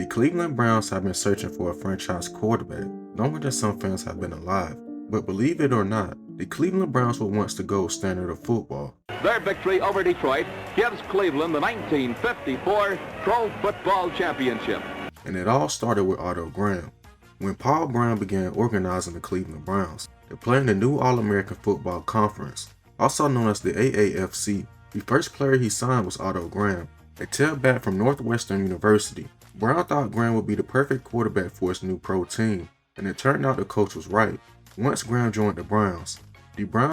The Cleveland Browns have been searching for a franchise quarterback longer than some fans have been alive. But believe it or not, the Cleveland Browns were once the gold standard of football. Their victory over Detroit gives Cleveland the 1954 Pro Football Championship. And it all started with Otto Graham. When Paul Brown began organizing the Cleveland Browns, they played in the new All-American Football Conference, also known as the AAFC. The first player he signed was Otto Graham, a tailback from Northwestern University. Brown thought Graham would be the perfect quarterback for his new pro team, and it turned out the coach was right. Once Graham joined the Browns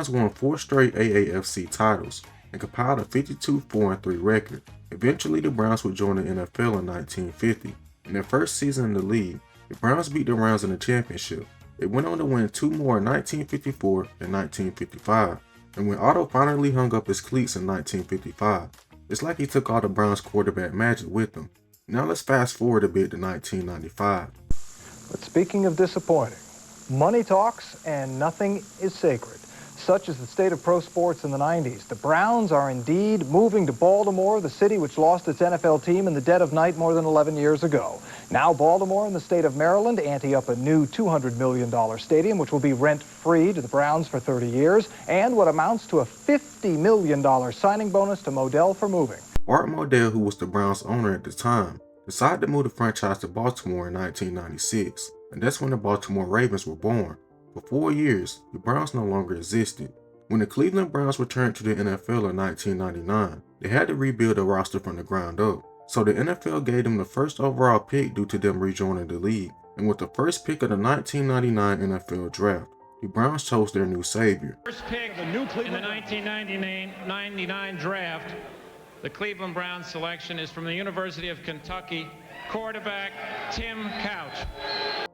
won 4 straight AAFC titles and compiled a 52-4-3 record. Eventually, the Browns would join the NFL in 1950. In their first season in the league, the Browns beat the Rams in the championship. They went on to win 2 more in 1954 and 1955. And when Otto finally hung up his cleats in 1955, it's like he took all the Browns quarterback magic with him. Now let's fast forward a bit to 1995. But speaking of disappointing, money talks and nothing is sacred. Such is the state of pro sports in the 90s. The Browns are indeed moving to Baltimore, the city which lost its NFL team in the dead of night more than 11 years ago. Now Baltimore and the state of Maryland ante up a new $200 million stadium, which will be rent-free to the Browns for 30 years, and what amounts to a $50 million signing bonus to Modell for moving. Art Modell, who was the Browns owner at the time, decided to move the franchise to Baltimore in 1996, and that's when the Baltimore Ravens were born. For 4 years, the Browns no longer existed. When the Cleveland Browns returned to the NFL in 1999, they had to rebuild the roster from the ground up. So the NFL gave them the first overall pick due to them rejoining the league. And with the first pick of the 1999 NFL Draft, the Browns chose their new savior. First pick in the 1999 draft, the Cleveland Browns selection is from the University of Kentucky, quarterback Tim Couch.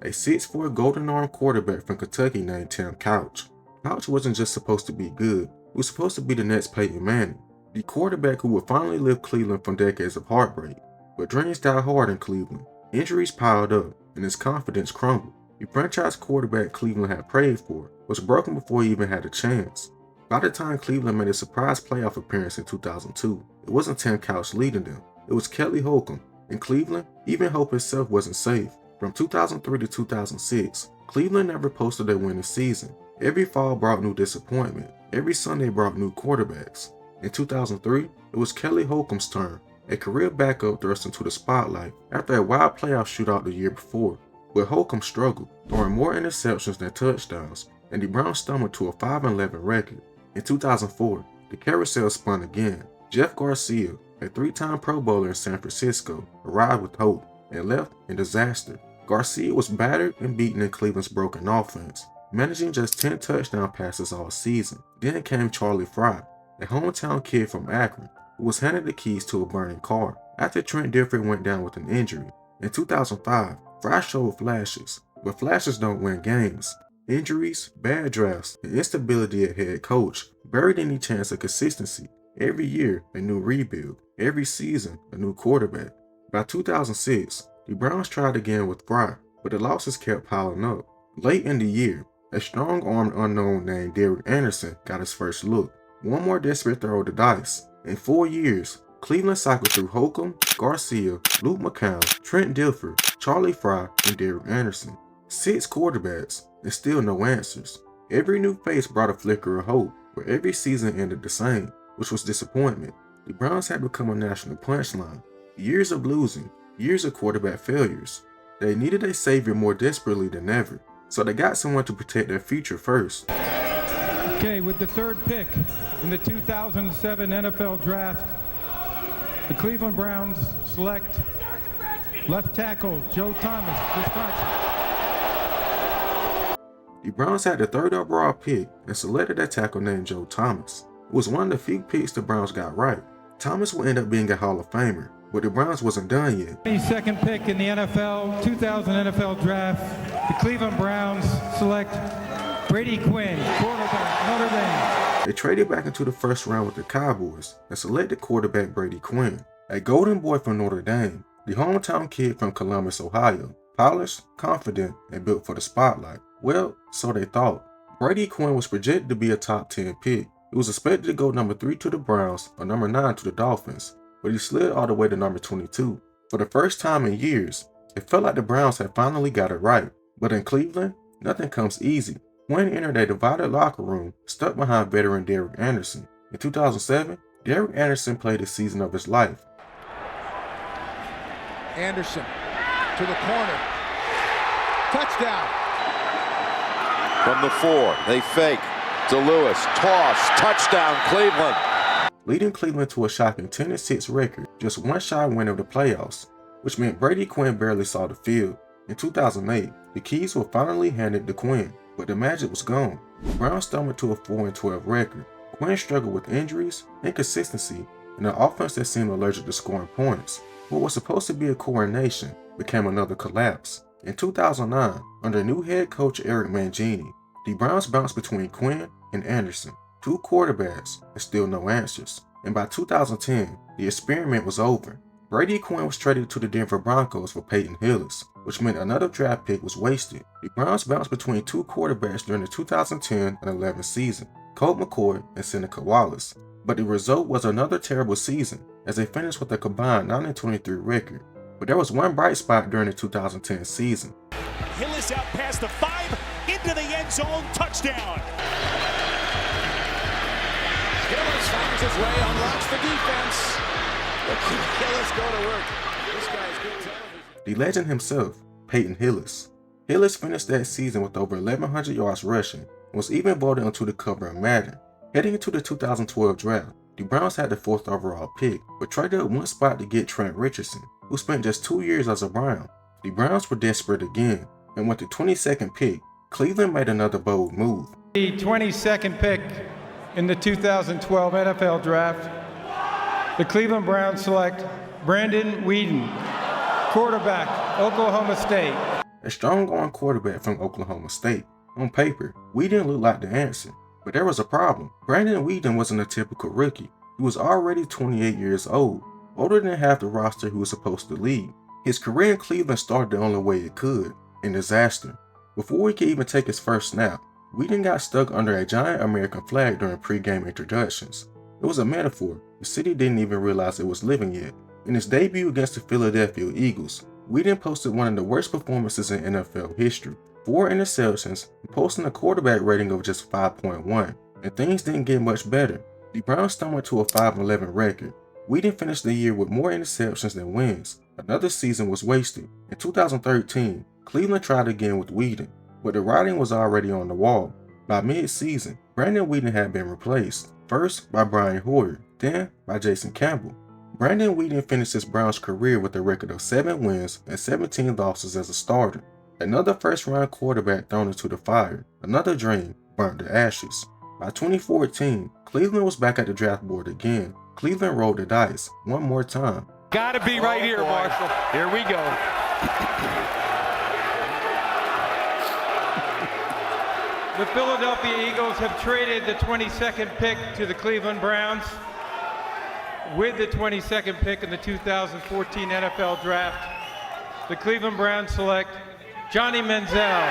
A 6'4" golden arm quarterback from Kentucky named Tim Couch. Couch wasn't just supposed to be good, he was supposed to be the next Peyton Manning, the quarterback who would finally lift Cleveland from decades of heartbreak. But dreams died hard in Cleveland. Injuries piled up, and his confidence crumbled. The franchise quarterback Cleveland had prayed for was broken before he even had a chance. By the time Cleveland made a surprise playoff appearance in 2002, it wasn't Tim Couch leading them, it was Kelly Holcomb. In Cleveland, even hope itself wasn't safe. From 2003 to 2006, Cleveland never posted a winning season. Every fall brought new disappointment. Every Sunday brought new quarterbacks. In 2003, it was Kelly Holcomb's turn, a career backup thrust into the spotlight after a wild playoff shootout the year before. But Holcomb struggled, throwing more interceptions than touchdowns, and the Browns stumbled to a 5-11 record. In 2004, the carousel spun again. Jeff Garcia, a 3-time Pro Bowler in San Francisco, arrived with hope and left in disaster. Garcia was battered and beaten in Cleveland's broken offense, managing just 10 touchdown passes all season. Then came Charlie Fry, a hometown kid from Akron, who was handed the keys to a burning car after Trent Dilfer went down with an injury. In 2005, Fry showed flashes, but flashes don't win games. Injuries, bad drafts, and instability at head coach buried any chance of consistency. Every year, a new rebuild. Every season, a new quarterback. By 2006, the Browns tried again with Fry, but the losses kept piling up. Late in the year, a strong-armed unknown named Derek Anderson got his first look. One more desperate throw of the dice. In 4 years, Cleveland cycled through Holcomb, Garcia, Luke McCown, Trent Dilfer, Charlie Fry, and Derek Anderson. 6 quarterbacks, and still no answers. Every new face brought a flicker of hope, but every season ended the same, which was disappointment. The Browns had become a national punchline. Years of losing, years of quarterback failures. They needed a savior more desperately than ever, so they got someone to protect their future first. Okay, with the 3rd pick in the 2007 NFL Draft, the Cleveland Browns select left tackle Joe Thomas, Wisconsin. The Browns had the 3rd overall pick and selected a tackle named Joe Thomas. It was one of the few picks the Browns got right. Thomas would end up being a Hall of Famer, but the Browns wasn't done yet. The 2nd pick in the NFL 2000 NFL Draft, the Cleveland Browns select Brady Quinn, quarterback, Notre Dame. They traded back into the 1st round with the Cowboys and selected quarterback Brady Quinn, a golden boy from Notre Dame, the hometown kid from Columbus, Ohio, polished, confident, and built for the spotlight. Well, so they thought. Brady Quinn was projected to be a top 10 pick. He was expected to go number 3 to the Browns or number 9 to the Dolphins, but he slid all the way to number 22. For the first time in years, It felt like the Browns had finally got it right. But in Cleveland, nothing comes easy. Quinn entered a divided locker room, stuck behind veteran Derek Anderson. In 2007, Derek Anderson played the season of his life. Anderson to the corner. Touchdown. From the 4, they fake to Lewis. Toss. Touchdown, Cleveland. Leading Cleveland to a shocking 10-6 record, just one shy win of the playoffs, which meant Brady Quinn barely saw the field. In 2008, the keys were finally handed to Quinn, but the magic was gone. The Browns stumbled to a 4-12 record. Quinn struggled with injuries, inconsistency, and an offense that seemed allergic to scoring points. What was supposed to be a coronation became another collapse. In 2009, under new head coach Eric Mangini, the Browns bounced between Quinn and Anderson, two quarterbacks, and still no answers. And by 2010, the experiment was over. Brady Quinn was traded to the Denver Broncos for Peyton Hillis, which meant another draft pick was wasted. The Browns bounced between two quarterbacks during the 2010 and 11 season, Colt McCoy and Seneca Wallace. But the result was another terrible season, as they finished with a combined 9-23 record. But there was one bright spot during the 2010 season. Hillis out past the 5, into the end zone, touchdown. Hillis finds his way, unlocks the defense. Look at Hillis go to work. This guy's good television. The legend himself, Peyton Hillis. Hillis finished that season with over 1,100 yards rushing and was even voted onto the cover of Madden. Heading into the 2012 draft, the Browns had the 4th overall pick, but traded up one spot to get Trent Richardson, who spent just 2 years as a Brown. The Browns were desperate again, and with the 22nd pick, Cleveland made another bold move. The 22nd pick in the 2012 NFL Draft, the Cleveland Browns select Brandon Weeden, quarterback, Oklahoma State. A strong-arm quarterback from Oklahoma State. On paper, Weeden looked like the answer, but there was a problem. Brandon Weeden wasn't a typical rookie. He was already 28 years old, older than half the roster he was supposed to lead. His career in Cleveland started the only way it could, in disaster. Before he could even take his first snap, Weeden got stuck under a giant American flag during pre-game introductions. It was a metaphor. The city didn't even realize it was living yet. In his debut against the Philadelphia Eagles, Weeden posted one of the worst performances in NFL history. 4 interceptions, and posting a quarterback rating of just 5.1, and things didn't get much better. The Browns stumbled to a 5-11 record. Weeden finished the year with more interceptions than wins. Another season was wasted. In 2013, Cleveland tried again with Weeden, but the writing was already on the wall. By mid-season, Brandon Weeden had been replaced, first by Brian Hoyer, then by Jason Campbell. Brandon Weeden finished his Browns career with a record of 7 wins and 17 losses as a starter. Another first-round quarterback thrown into the fire, another dream burnt to ashes. By 2014, Cleveland was back at the draft board again. Cleveland rolled the dice one more time. Gotta be right here, Marshall. Here we go. The Philadelphia Eagles have traded the 22nd pick to the Cleveland Browns. With the 22nd pick in the 2014 NFL Draft, the Cleveland Browns select Johnny Manziel,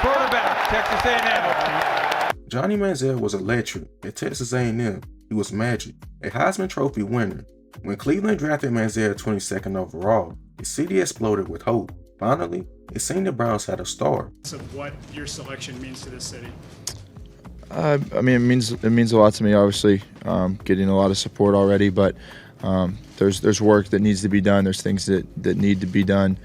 quarterback, Texas A&M. Johnny Manziel was electric at Texas A&M. He was magic, a Heisman Trophy winner. When Cleveland drafted Manziel 22nd overall, the city exploded with hope. Finally, it seemed the Browns had a star. Of what your selection means to this city. I mean, it means a lot to me. Obviously, getting a lot of support already, but there's work that needs to be done. There's things that need to be done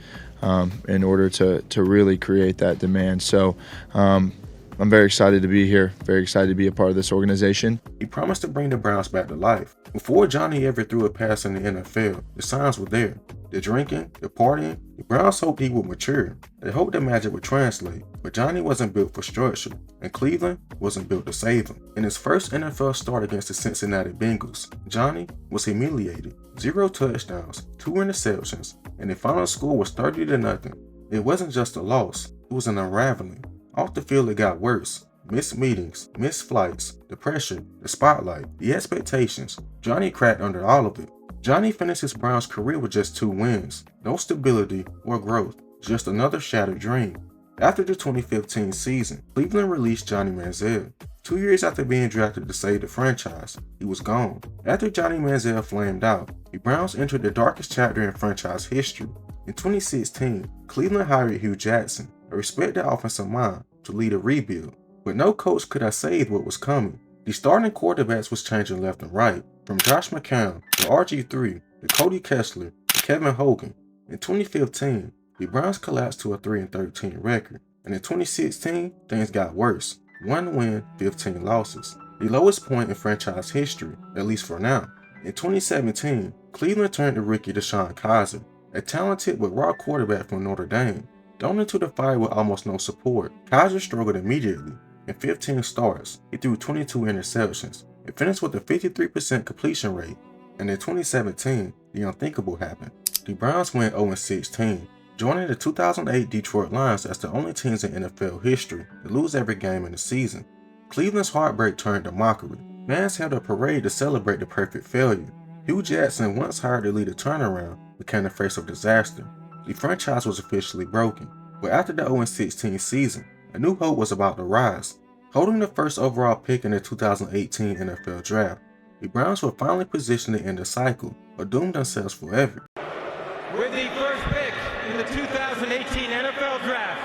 in order to really create that demand. So I'm very excited to be here, very excited to be a part of this organization. He promised to bring the Browns back to life. Before Johnny ever threw a pass in the NFL, the signs were there. The drinking, the partying, the Browns hoped he would mature. They hoped the magic would translate, but Johnny wasn't built for structure, and Cleveland wasn't built to save him. In his first NFL start against the Cincinnati Bengals, Johnny was humiliated. 0 touchdowns, 2 interceptions, and the final score was 30-0. It wasn't just a loss, it was an unraveling. Off the field it got worse. Missed meetings, missed flights, the pressure, the spotlight, the expectations. Johnny cracked under all of it. Johnny finished his Browns career with just 2 wins. No stability or growth, just another shattered dream. After the 2015 season, Cleveland released Johnny Manziel. 2 years after being drafted to save the franchise, he was gone. After Johnny Manziel flamed out, the Browns entered the darkest chapter in franchise history. In 2016, Cleveland hired Hugh Jackson, a respected offensive mind, to lead a rebuild, but no coach could have saved what was coming. The starting quarterbacks was changing left and right, from Josh McCown to RG3 to Cody Kessler to Kevin Hogan. In 2015, the Browns collapsed to a 3-13 record, and in 2016, things got worse. 1 win, 15 losses. The lowest point in franchise history, at least for now. In 2017, Cleveland turned to rookie Deshaun Watson, a talented but raw quarterback from Notre Dame. Thrown into the fire with almost no support, Watson struggled immediately. In 15 starts, he threw 22 interceptions and finished with a 53% completion rate. And in 2017, the unthinkable happened. The Browns went 0-16, joining the 2008 Detroit Lions as the only teams in NFL history to lose every game in the season. Cleveland's heartbreak turned to mockery. Fans held a parade to celebrate the perfect failure. Hugh Jackson, once hired to lead a turnaround, became the face of disaster. The franchise was officially broken, but after the 0-16 season, a new hope was about to rise. Holding the first overall pick in the 2018 NFL Draft, the Browns were finally positioned to end the cycle, but doomed themselves forever. With the first pick in the 2018 NFL Draft,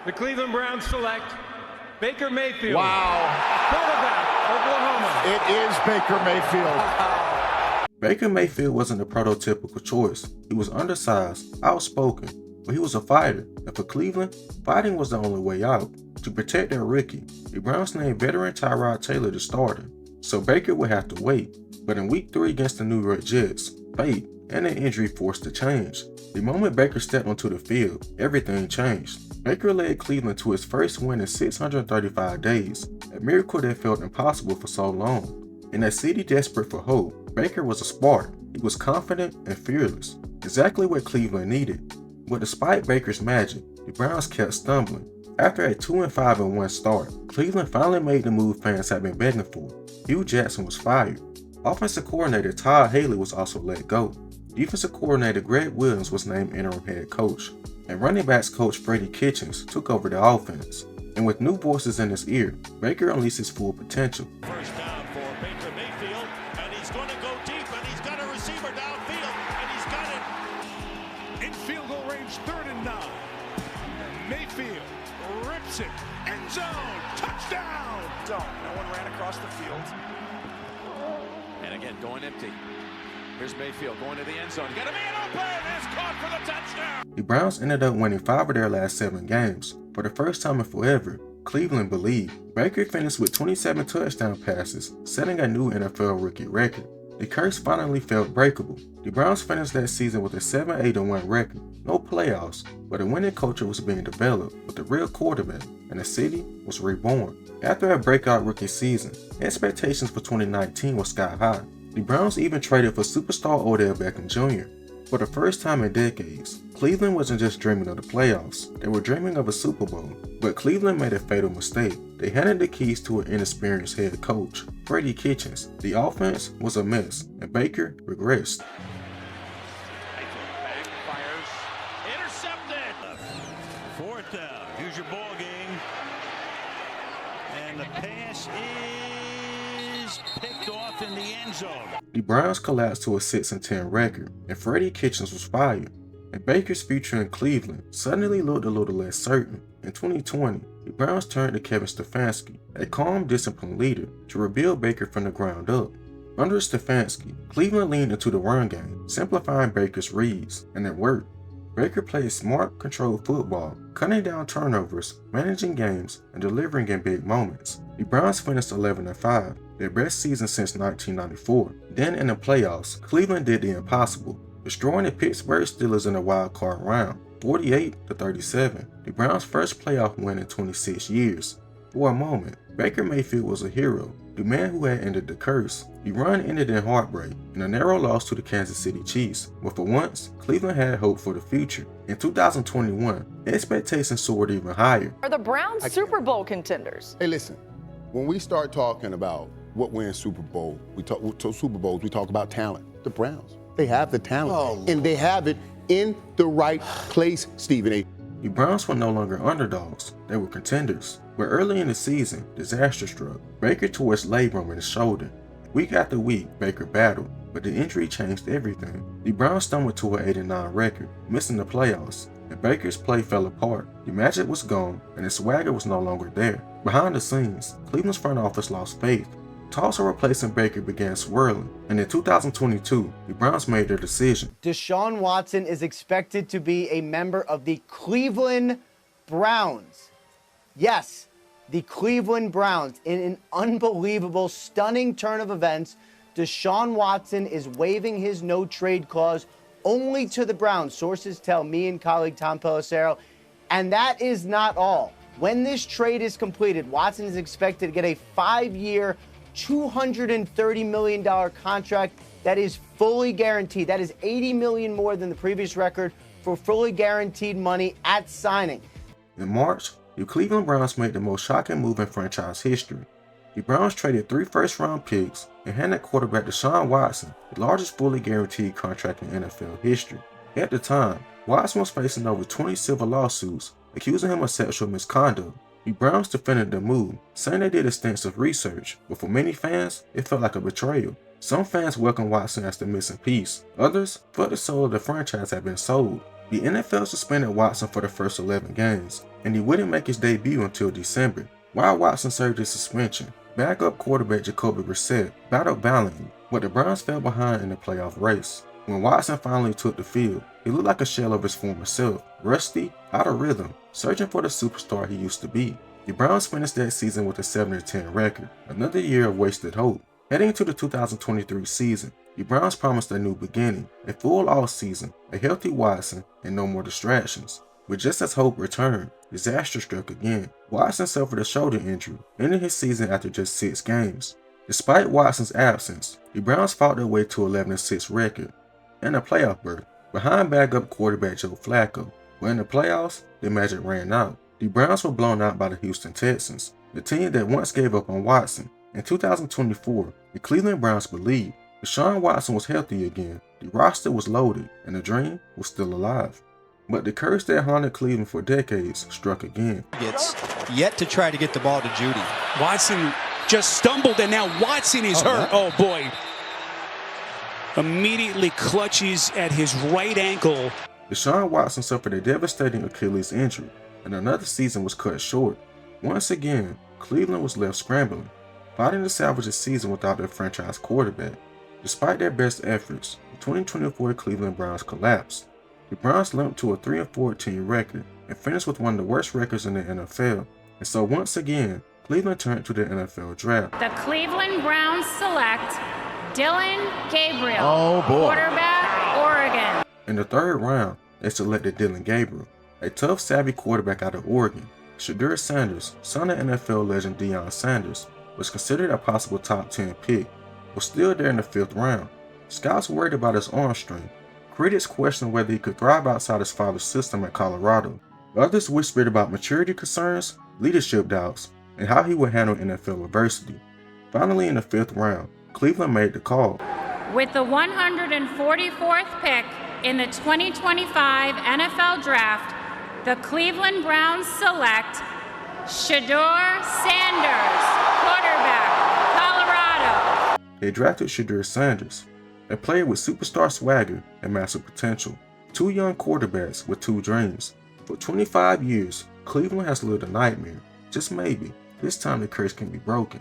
the Cleveland Browns select Baker Mayfield. Wow. Quarterback, Oklahoma. It is Baker Mayfield. Baker Mayfield wasn't a prototypical choice. He was undersized, outspoken, but he was a fighter, and for Cleveland, fighting was the only way out. To protect their rookie, the Browns named veteran Tyrod Taylor the starter, so Baker would have to wait. But in Week 3 against the New York Jets, fate and an injury forced a change. The moment Baker stepped onto the field, everything changed. Baker led Cleveland to his first win in 635 days, a miracle that felt impossible for so long. In a city desperate for hope, Baker was a spark. He was confident and fearless, exactly what Cleveland needed. But despite Baker's magic, the Browns kept stumbling. After a 2-5-1 start, Cleveland finally made the move fans had been begging for. Hugh Jackson was fired. Offensive coordinator Todd Haley was also let go. Defensive coordinator Greg Williams was named interim head coach, and running backs coach Freddie Kitchens took over the offense. And with new voices in his ear, Baker unleashed his full potential. First down for Baker Mayfield, and he's going to go deep, and he's got a receiver downfield, and he's got it in field goal range, 3rd and 9. Mayfield rips it, end zone, touchdown! No one ran across the field. And again, going empty. Here's Mayfield going to the end zone. He's got a man open, and it's caught for the touchdown! The Browns ended up winning 5 of their last 7 games. For the first time in forever, Cleveland believed. Baker finished with 27 touchdown passes, setting a new NFL rookie record. The curse finally felt breakable. The Browns finished that season with a 7-8-1 record. No playoffs, but a winning culture was being developed with a real quarterback, and the city was reborn. After a breakout rookie season, expectations for 2019 were sky high. The Browns even traded for superstar Odell Beckham Jr. For the first time in decades, Cleveland wasn't just dreaming of the playoffs, they were dreaming of a Super Bowl. But Cleveland made a fatal mistake. They handed the keys to an inexperienced head coach, Freddie Kitchens. The offense was a mess, and Baker regressed. Backfires, intercepted! 4th down, here's your ball game. And the pass is picked off in the end zone. The Browns collapsed to a 6-10 record, and Freddie Kitchens was fired. And Baker's future in Cleveland suddenly looked a little less certain. In 2020, the Browns turned to Kevin Stefanski, a calm, disciplined leader, to rebuild Baker from the ground up. Under Stefanski, Cleveland leaned into the run game, simplifying Baker's reads, and it worked. Baker played smart, controlled football, cutting down turnovers, managing games, and delivering in big moments. The Browns finished 11-5, their best season since 1994. Then in the playoffs, Cleveland did the impossible, destroying the Pittsburgh Steelers in the wild card round, 48-37, the Browns' first playoff win in 26 years. For a moment, Baker Mayfield was a hero, the man who had ended the curse. The run ended in heartbreak and a narrow loss to the Kansas City Chiefs, but for once, Cleveland had hope for the future. In 2021, expectations soared even higher. Are the Browns Super Bowl contenders? Hey, listen, when we start talking about what wins Super Bowl, we talk about talent. The Browns, they have the talent, and they have it in the right place, Stephen A. The Browns were no longer underdogs, they were contenders. But early in the season, disaster struck. Baker tore his labrum in his shoulder. Week after week, Baker battled. but the injury changed everything. The Browns stumbled to an 8-9 record, missing the playoffs, and Baker's play fell apart. The magic was gone, and the swagger was no longer there. Behind the scenes, Cleveland's front office lost faith. Talks of replacing Baker began swirling, and in 2022, the Browns made their decision. Deshaun Watson is expected to be a member of the Cleveland Browns. Yes, the Cleveland Browns. In an unbelievable, stunning turn of events, Deshaun Watson is waiving his no-trade clause only to the Browns, sources tell me and colleague Tom Pelissero. And that is not all. When this trade is completed, Watson is expected to get a 5-year, $230 million contract that is fully guaranteed. That is $80 million more than the previous record for fully guaranteed money at signing. In March, the Cleveland Browns made the most shocking move in franchise history. The Browns traded 3 first-round picks and handed quarterback Deshaun Watson the largest fully guaranteed contract in NFL history. At the time, Watson was facing over 20 civil lawsuits accusing him of sexual misconduct. The Browns defended the move, saying they did extensive research, but for many fans, it felt like a betrayal. Some fans welcomed Watson as the missing piece. Others felt the soul of the franchise had been sold. The NFL suspended Watson for the first 11 games, and he wouldn't make his debut until December. While Watson served his suspension, backup quarterback Jacoby Brissett battled valiantly, but the Browns fell behind in the playoff race. When Watson finally took the field, he looked like a shell of his former self, rusty, out of rhythm, searching for the superstar he used to be. The Browns finished that season with a 7-10 record, another year of wasted hope. Heading into the 2023 season, the Browns promised a new beginning, a full offseason, a healthy Watson, and no more distractions. But just as hope returned, disaster struck again. Watson suffered a shoulder injury, ending his season after just 6 games. Despite Watson's absence, the Browns fought their way to an 11-6 record and a playoff berth behind backup quarterback Joe Flacco. But in the playoffs, the magic ran out. The Browns were blown out by the Houston Texans, the team that once gave up on Watson. In 2024, the Cleveland Browns believed Deshaun Watson was healthy again, the roster was loaded, and the dream was still alive. But the curse that haunted Cleveland for decades struck again. Gets yet to try to get the ball to Judy. Watson just stumbled, and now Watson is hurt. Oh, boy. Immediately clutches at his right ankle. Deshaun Watson suffered a devastating Achilles injury, and another season was cut short. Once again, Cleveland was left scrambling, fighting to salvage a season without their franchise quarterback. Despite their best efforts, the 2024 Cleveland Browns collapsed. The Browns limped to a 3-14 record and finished with one of the worst records in the NFL. And so once again, Cleveland turned to the NFL draft. The Cleveland Browns select Dillon Gabriel, quarterback, Oregon. In the 3rd round, they selected Dillon Gabriel, a tough, savvy quarterback out of Oregon. Shedeur Sanders, son of NFL legend Deion Sanders, was considered a possible top 10 pick, was still there in the 5th round. Scouts worried about his arm strength. Critics questioned whether he could thrive outside his father's system at Colorado. Others whispered about maturity concerns, leadership doubts, and how he would handle NFL adversity. Finally, in the 5th round, Cleveland made the call. With the 144th pick in the 2025 NFL Draft, the Cleveland Browns select Shedeur Sanders, quarterback, Colorado. They drafted Shedeur Sanders, a player with superstar swagger and massive potential. 2 young quarterbacks with 2 dreams. For 25 years, Cleveland has lived a nightmare. Just maybe, this time the curse can be broken.